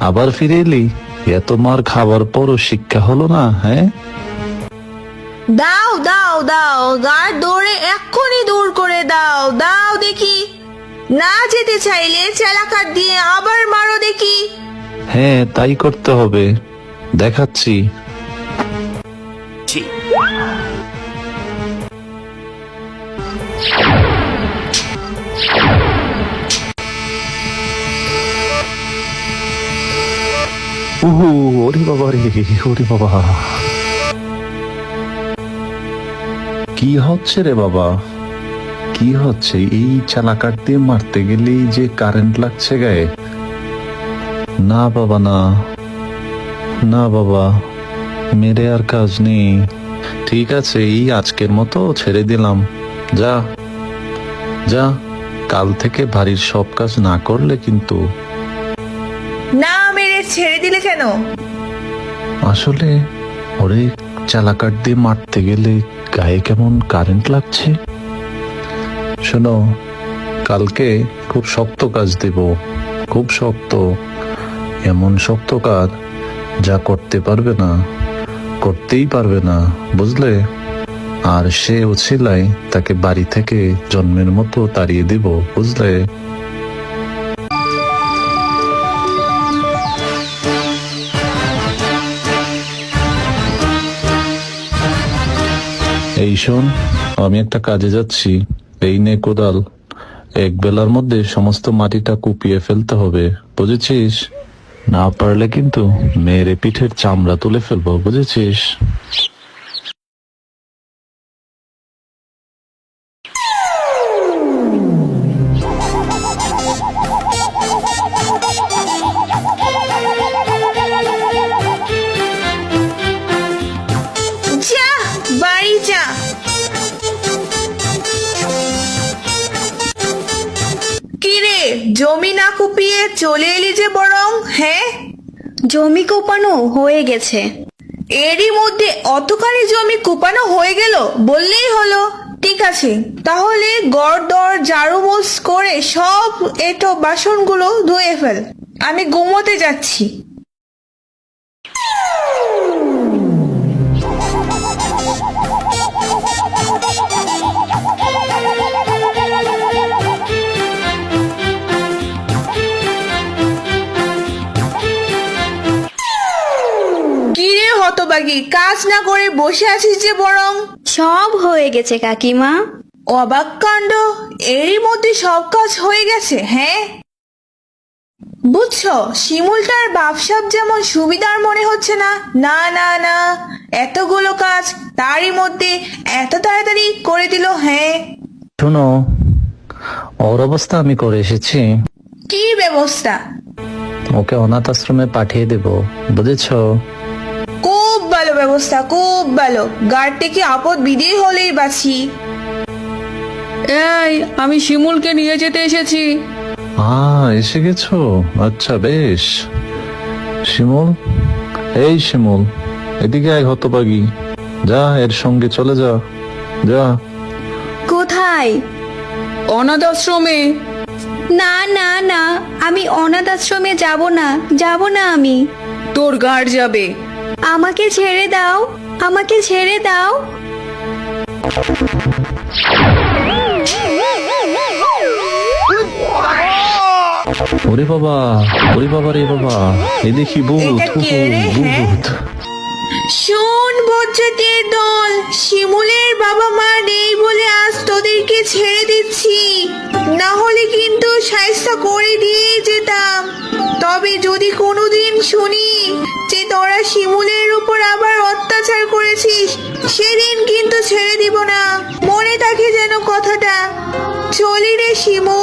আবার ফিরে এলি? এত মার খাবার পরও শিক্ষা হলো না? হ্যাঁ, দাও দাও দাও, গাড় দৌড়ে এক্ষুনি দূর করে দাও, দাও দেখি। না যেতে চাইলে চালাকাত দিয়ে আবার মারো দেখি। হ্যাঁ তাই করতে হবে, দেখাচ্ছি। উহু, ওরে বাবা রে, ওরে বাবা, কি হচ্ছে রে বাবা, কি হচ্ছে? এই চালাকাট দিয়ে মারতে গেলেই যে কারেন্ট লাগছে গায়ে। না বাবা, না না বাবা, মেরে আর কাজ নেই। ঠিক আছে, এই আজকের মতো ছেড়ে দিলাম। যা যা, কাল থেকে বাড়ির সব কাজ না করলে কিন্তু। না মেরে ছেড়ে দিলে কেন? আসলে ওরে চালাকাট দিয়ে মারতে গেলে গায়ে কেমন কারেন্ট লাগছে। শোনো, কালকে খুব শক্ত কাজ দেব, খুব শক্ত, এমন শক্ত কাজ যা করতে পারবে না, করতেই পারবে না, বুঝলে? আর সে উছিলায় তাকে বাড়ি থেকে জন্মের মতো তাড়িয়ে দিব, বুঝলে? এই শোন, আমি একটা কাজে যাচ্ছি, এই নে কোদাল। এক বেলার মধ্যে সমস্ত মাটিটা কুপিয়ে ফেলতে হবে, বুঝেছিস? না পারলে কিন্তু মেরে পিঠের চামড়া তুলে ফেলবো, বুঝেছিস? যা বাড়ি যা। কিরে, জমি না কুপিয়ে চলে এলি যে বরং? হ্যাঁ, জমি কোপানো হয়ে গেছে। এরই মধ্যে অতখানি জমি কুপানো হয়ে গেল বললেই হলো। ঠিক আছে, তাহলে গড় দর ঝাড়ু মোছ করে সব এঁটো বাসনগুলো ধুয়ে ফেল, আমি ঘুমোতে যাচ্ছি। কিরে হতবাগি, কাজ না করে বসে আছিস যে বরং? সব হয়ে গেছে কাকিমা। অবাক কাণ্ড, এরই মধ্যে সব কাজ হয়ে গেছে? হ্যাঁ, বুঝছো, শিমুলটার ব্যবসাব যেমন সুবিধার মনে হচ্ছে না। না না না, এতগুলো কাজ তারই মধ্যে এত তাড়াতাড়ি করে দিল। হ্যাঁ, শোনো, ওর অবস্থা আমি করে এসেছি। কি ব্যবস্থা? ওকে অনাথ আশ্রমে পাঠিয়ে দেব, বুঝেছো? খুব ভালো ব্যবস্থা, খুব ভালো। গার্ড থেকে আপদ বিদেয় হলেই বাঁচি। এই, আমি শিমুলকে নিয়ে যেতে এসেছি। এসে গেছো? আচ্ছা বেশ। শিমুল, এই শিমুল, এদিকে আয় হতভাগী, যা এর সঙ্গে চলে যা, যা। কোথায়? অনাথ আশ্রমে। না না না, আমি অনাথ আশ্রমে যাব না, যাব না আমি। তোর গার্ড যাবে। আমাকে ছেড়ে দাও, আমাকে ছেড়ে দাও। ওরে বাবা, ওরে বাবা রে বাবা, এ দেখি ভূত, এটা কে রে? হ্যাঁ? ভূত। শোন বজ্জাতের দল, শিমুলের বাবা মা নেই বলে আজ তোদেরকে ছেড়ে দিচ্ছি, না হলে কিন্তু শায়েস্তা করে দিয়ে যেতাম। তবে যদি কোনোদিন শুনি যে তোরা শিমুলের উপর আবার অত্যাচার করেছিস, সেদিন কিন্তু ছেড়ে দিব না, মনে থাকে যেন কথাটা। চলি রে শিমু।